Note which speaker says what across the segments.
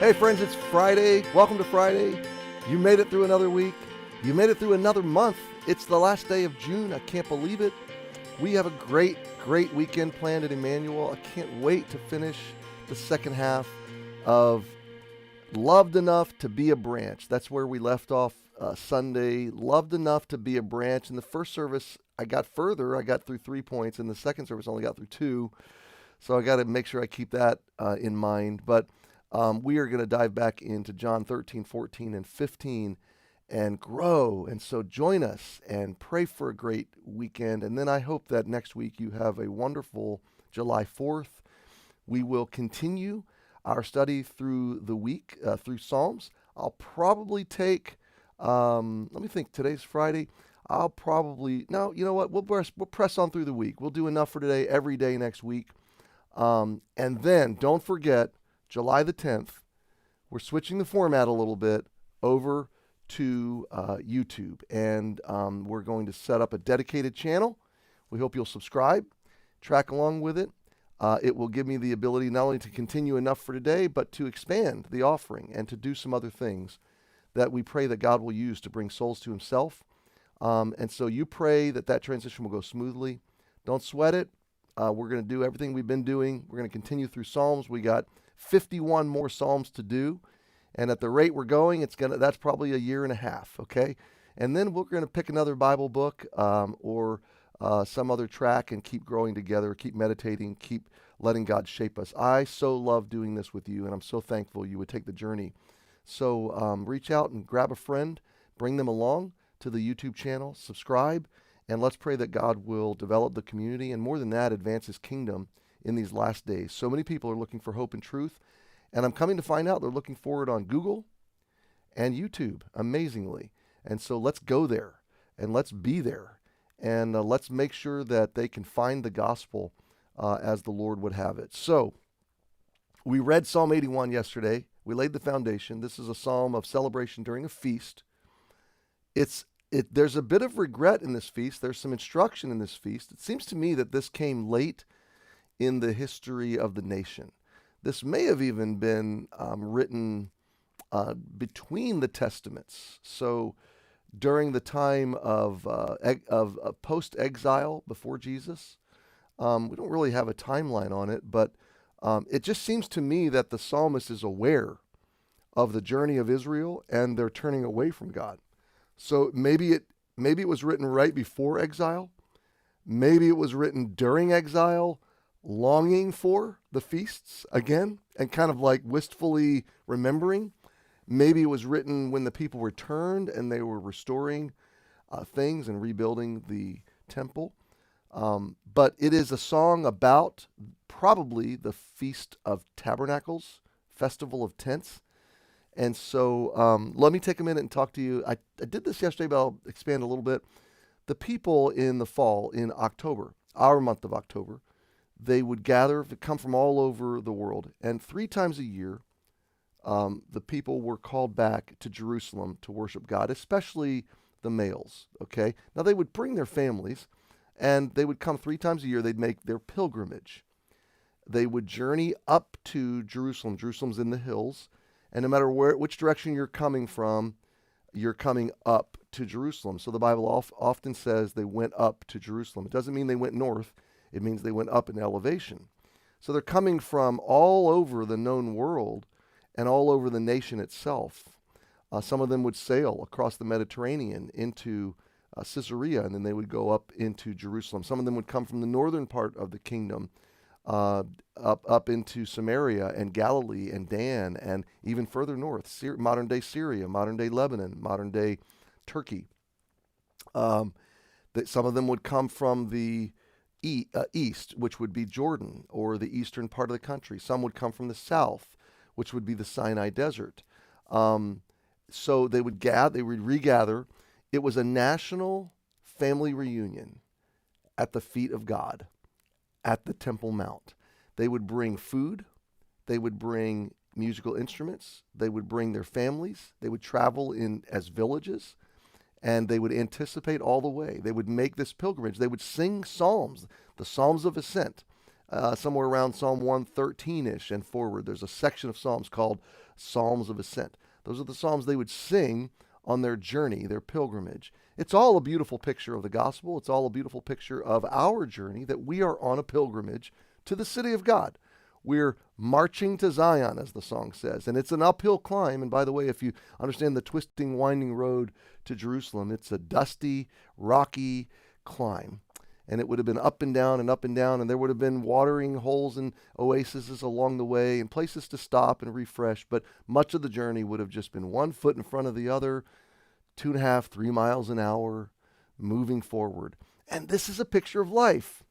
Speaker 1: Hey friends, it's Friday. Welcome to Friday. You made it through another week. You made it through another month. It's the last day of June. I can't believe it. We have a great weekend planned at Emmanuel. I can't wait to finish the second half of Loved Enough to Be a Branch. That's where we left off Sunday. Loved Enough to Be a Branch. In the first service, I got further. I got through 3 points. In the second service, I only got through 2. So I got to make sure I keep that in mind. But we are going to dive back into John 13, 14, and 15 and grow. And so join us and pray for a great weekend. And then I hope that next week you have a wonderful July 4th. We will continue our study through the week, through Psalms. I'll probably take, let me think, today's Friday. No, you know what? We'll press on through the week. We'll do enough for today, every day next week. And then don't forget, July the 10th, we're switching the format a little bit over to YouTube. And we're going to set up a dedicated channel. We hope you'll subscribe, track along with it. It will give me the ability not only to continue enough for today, but to expand the offering and to do some other things that we pray that God will use to bring souls to himself. And so you pray that that transition will go smoothly. Don't sweat it. We're going to do everything we've been doing. We're going to continue through Psalms. We got 51 more Psalms to do. And at the rate we're going, that's probably a year and a half, okay? And then we're going to pick another Bible book or some other track and keep growing together, keep meditating, keep letting God shape us. I so love doing this with you, and I'm so thankful you would take the journey. So reach out and grab a friend, bring them along to the YouTube channel, subscribe, and let's pray that God will develop the community and more than that, advance his kingdom in these last days. So many people are looking for hope and truth, and I'm coming to find out they're looking for it on Google and YouTube, amazingly. And so let's go there, and let's be there, and let's make sure that they can find the gospel as the Lord would have it. So we read Psalm 81 yesterday. We laid the foundation. This is a psalm of celebration during a feast. There's a bit of regret in this feast. There's some instruction in this feast. It seems to me that this came late in the history of the nation. This may have even been written between the Testaments. So during the time of post-exile before Jesus, we don't really have a timeline on it, but it just seems to me that the psalmist is aware of the journey of Israel and they're turning away from God. So maybe it was written right before exile. Maybe it was written during exile, longing for the feasts again and kind of like wistfully remembering. Maybe it was written when the people returned and they were restoring things and rebuilding the temple. But it is a song about probably the Feast of Tabernacles, Festival of Tents. And so let me take a minute and talk to you. I did this yesterday, but I'll expand a little bit. The people in the fall, in October, our month of October, they would gather, come from all over the world. And 3 times a year, the people were called back to Jerusalem to worship God, especially the males, okay? Now, they would bring their families, and they would come 3 times a year. They'd make their pilgrimage. They would journey up to Jerusalem. Jerusalem's in the hills. And no matter which direction you're coming from, you're coming up to Jerusalem. So the Bible often says they went up to Jerusalem. It doesn't mean they went north. It means they went up in elevation. So they're coming from all over the known world and all over the nation itself. Some of them would sail across the Mediterranean into Caesarea, and then they would go up into Jerusalem. Some of them would come from the northern part of the kingdom, up into Samaria and Galilee and Dan and even further north, modern-day Syria, modern-day Lebanon, modern-day Turkey. Some of them would come from the east, which would be Jordan or the eastern part of the country. Some would come from the south, which would be the Sinai Desert. So they would regather. It was a national family reunion at the feet of God, at the Temple Mount. They would bring food. They would bring musical instruments. They would bring their families. They would travel in as villages, and they would anticipate all the way. They would make this pilgrimage. They would sing psalms, the Psalms of Ascent, somewhere around Psalm 113-ish and forward. There's a section of Psalms called Psalms of Ascent. Those are the Psalms they would sing on their journey, their pilgrimage. It's all a beautiful picture of the gospel. It's all a beautiful picture of our journey, that we are on a pilgrimage to the city of God. We're marching to Zion, as the song says, and it's an uphill climb. And by the way, if you understand the twisting, winding road to Jerusalem, it's a dusty, rocky climb. And it would have been up and down, and there would have been watering holes and oases along the way and places to stop and refresh. But much of the journey would have just been one foot in front of the other, 2.5, 3 miles an hour, moving forward. And this is a picture of life.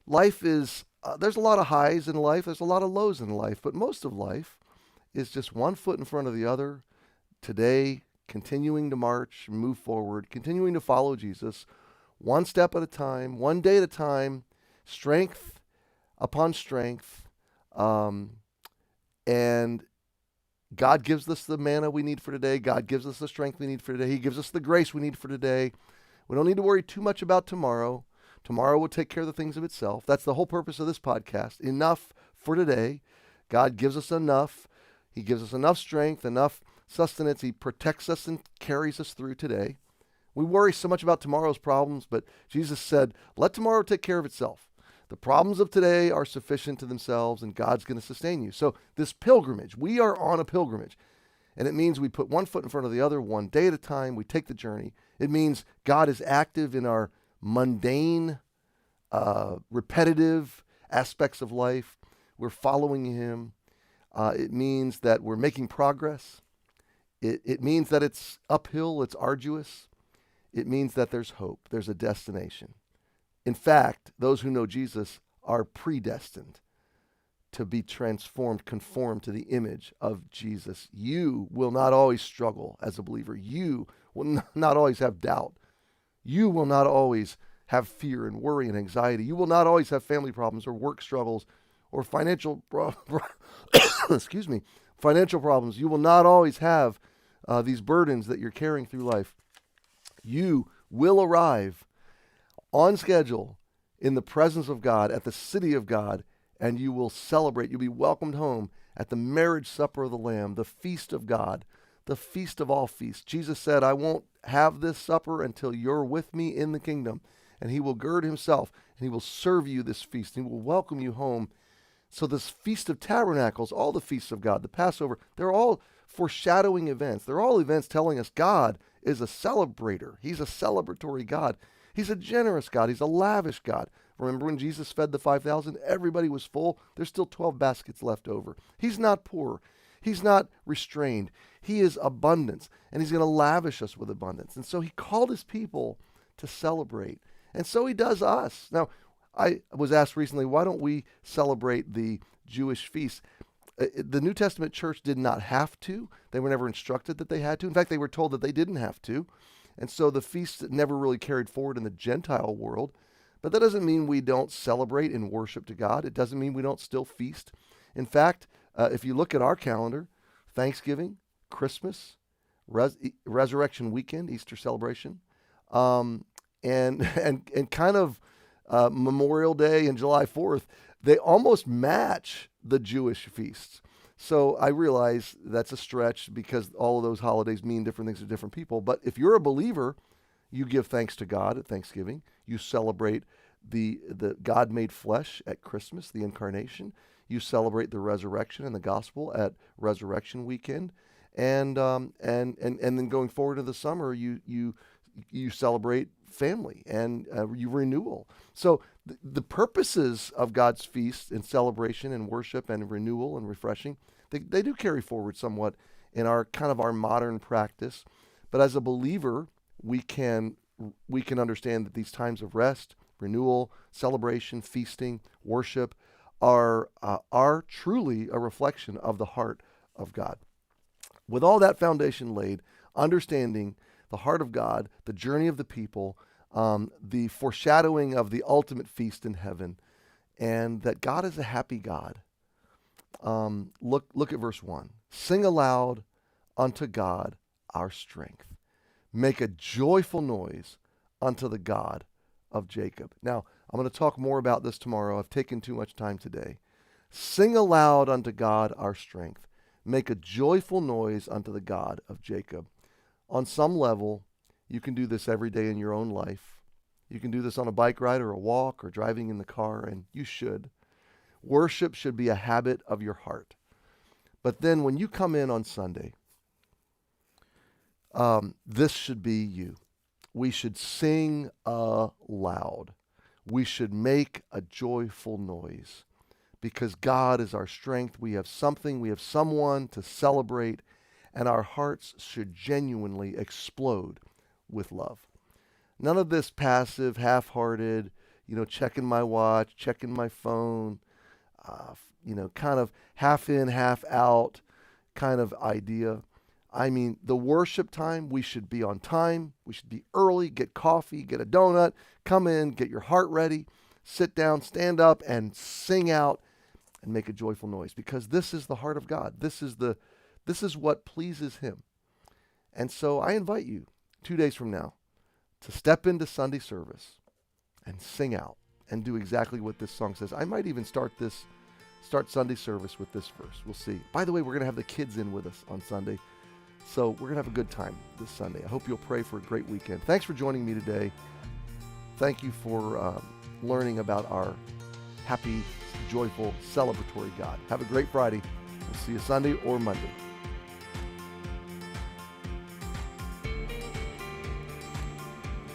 Speaker 1: Life is, there's a lot of highs in life, there's a lot of lows in life, but most of life is just one foot in front of the other. Today, continuing to march, move forward, continuing to follow Jesus, one step at a time, one day at a time, strength upon strength. And God gives us the manna we need for today. God gives us the strength we need for today. He gives us the grace we need for today. We don't need to worry too much about tomorrow. Tomorrow will take care of the things of itself. That's the whole purpose of this podcast. Enough for today. God gives us enough. He gives us enough strength, enough sustenance. He protects us and carries us through today. We worry so much about tomorrow's problems, but Jesus said, let tomorrow take care of itself. The problems of today are sufficient to themselves, and God's going to sustain you. So this pilgrimage, we are on a pilgrimage. And it means we put one foot in front of the other, one day at a time. We take the journey. It means God is active in our mundane, repetitive aspects of life. We're following him. It means that we're making progress. It means that it's uphill, it's arduous. It means that there's hope, there's a destination. In fact, those who know Jesus are predestined to be transformed, conformed to the image of Jesus. You will not always struggle as a believer. You will not always have doubt. You will not always have fear and worry and anxiety. You will not always have family problems or work struggles or financial financial problems. You will not always have these burdens that you're carrying through life. You will arrive on schedule in the presence of God, at the city of God, and you will celebrate. You'll be welcomed home at the marriage supper of the Lamb, the feast of God, the feast of all feasts. Jesus said, I won't have this supper until you're with me in the kingdom. And he will gird himself, and he will serve you this feast, and he will welcome you home. So this Feast of Tabernacles, all the feasts of God, the Passover, they're all foreshadowing events. They're all events telling us God is a celebrator. He's a celebratory God. He's a generous God. He's a lavish God. Remember when Jesus fed the 5,000? Everybody was full. There's still 12 baskets left over. He's not poor. He's not restrained. He is abundance, and he's going to lavish us with abundance. And so he called his people to celebrate, and so he does us. Now, I was asked recently, why don't we celebrate the Jewish feast? The New Testament church did not have to. They were never instructed that they had to. In fact, they were told that they didn't have to. And so the feast never really carried forward in the Gentile world. But that doesn't mean we don't celebrate and worship to God. It doesn't mean we don't still feast. In fact, if you look at our calendar, Thanksgiving, Christmas, Resurrection Weekend, Easter celebration, and kind of Memorial Day and July 4th, they almost match the Jewish feasts. So I realize that's a stretch because all of those holidays mean different things to different people. But if you're a believer, you give thanks to God at Thanksgiving. You celebrate the God made flesh at Christmas, the incarnation. You celebrate the resurrection and the gospel at Resurrection Weekend. And then going forward to the summer, you celebrate family and you renewal. So the purposes of God's feast and celebration and worship and renewal and refreshing, they do carry forward somewhat in our kind of our modern practice. But as a believer, we can understand that these times of rest, renewal, celebration, feasting, worship are truly a reflection of the heart of God. With all that foundation laid, understanding the heart of God, the journey of the people, the foreshadowing of the ultimate feast in heaven, and that God is a happy God. Look at verse 1. Sing aloud unto God our strength. Make a joyful noise unto the God of Jacob. Now, I'm going to talk more about this tomorrow. I've taken too much time today. Sing aloud unto God our strength. Make a joyful noise unto the God of Jacob. On some level, you can do this every day in your own life. You can do this on a bike ride or a walk or driving in the car, and you should. Worship should be a habit of your heart. But then when you come in on Sunday, this should be you. We should sing aloud. We should make a joyful noise because God is our strength. We have something, we have someone to celebrate, and our hearts should genuinely explode with love. None of this passive, half-hearted, checking my watch, checking my phone, kind of half in, half out kind of idea. I mean, the worship time, we should be on time. We should be early, get coffee, get a donut, come in, get your heart ready, sit down, stand up, and sing out and make a joyful noise because this is the heart of God. This is what pleases Him. And so I invite you 2 days from now to step into Sunday service and sing out and do exactly what this song says. I might even start Sunday service with this verse. We'll see. By the way, we're going to have the kids in with us on Sunday. So we're going to have a good time this Sunday. I hope you'll pray for a great weekend. Thanks for joining me today. Thank you for learning about our happy, joyful, celebratory God. Have a great Friday. We'll see you Sunday or Monday.